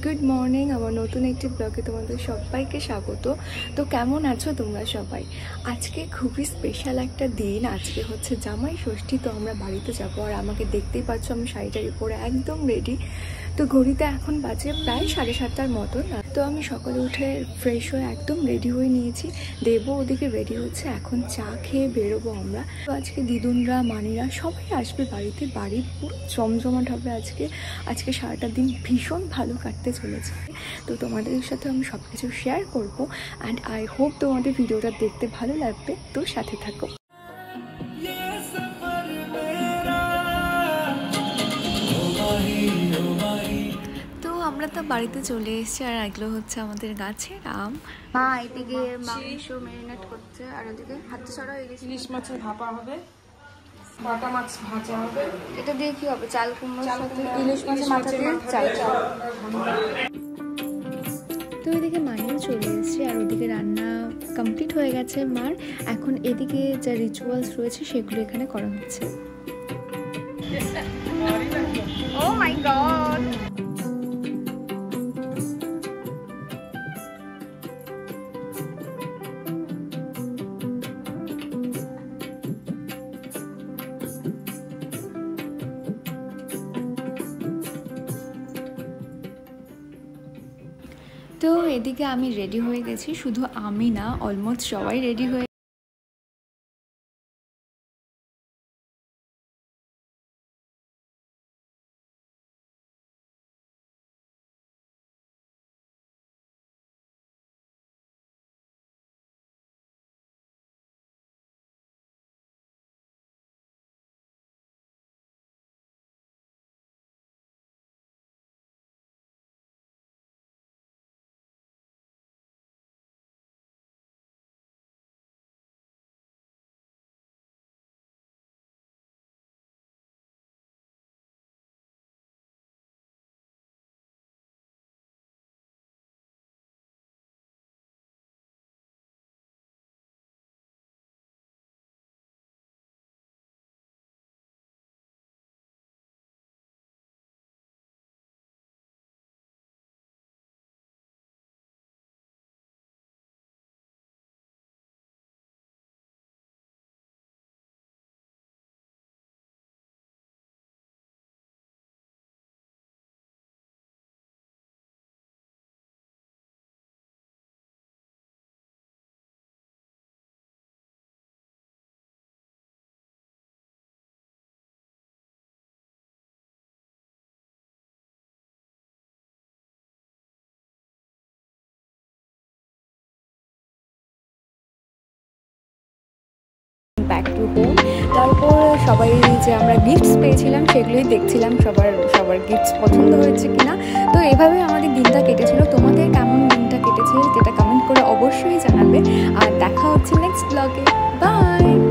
Good morning. আমার নতুন একটি ব্লগে তোমাদের সবাইকে স্বাগত। তো কেমন আছো তোমরা সবাই? আজকে খুবই স্পেশাল একটা দিন। আজকে হচ্ছে জামাই ষষ্ঠী। তো আমরা বাড়িতে যাবো, আর আমাকে দেখতেই পাচ্ছ আমি শাড়িটারি পরে একদম রেডি। তো ঘড়িতে এখন বাজে প্রায় 7:30টার মতন। তো আমি সকালে উঠে ফ্রেশ হয়ে একদম রেডি হয়ে নিয়েছি। দেবও ওদিকে রেডি হচ্ছে, এখন চা খেয়ে বেরোবো আমরা। তো আজকে দিদুনরা মানিরা সবাই আসবে বাড়িতে। বাড়ি পুরো জমজমাট হবে আজকে সারাটা দিন ভীষণ ভালো কাটতে চলেছে। তো তোমাদের সাথে আমি সব কিছু শেয়ার করবো, অ্যান্ড আই হোপ তোমাদের ভিডিওটা দেখতে ভালো লাগবে। তো সাথে থাকো। আমরা তো বাড়িতে চলে এসেছি, আর এগুলো হচ্ছে আমাদের গাছের আম। মা এদিকে মাংস ম্যারিনেট করছে, আর ওদিকে হাতে ছড়া ইলিশ মাছের ভাপা হবে, বাটা মাছ ভাজা হবে। এটা দিয়ে কি হবে? চাল কুমড়োর সাথে ইলিশ মাছের মাথা দিয়ে চাল। তো এদিকে মানিও চলে এসেছে, আর ওদিকে রান্না কমপ্লিট হয়ে গেছে মার। এখন এদিকে যা রিচুয়ালস রয়েছে সেগুলো এখানে করা হচ্ছে। ও মাই গড! তো এদিকে আমি রেডি হয়ে গেছি, শুধু আমি না, অলমোস্ট সবাই রেডি হয়ে। Back to home. তারপর সবাই যে আমরা গিফটস পেয়েছিলাম সেগুলোই দেখছিলাম, সবার গিফটস পছন্দ হয়েছে কিনা। তো এভাবে আমাদের দিনটা কেটেছিল। তোমাদের কেমন দিনটা কেটেছে সেটা কমেন্ট করে অবশ্যই জানাবে, আর দেখা হচ্ছে নেক্সট ব্লগে। বাই।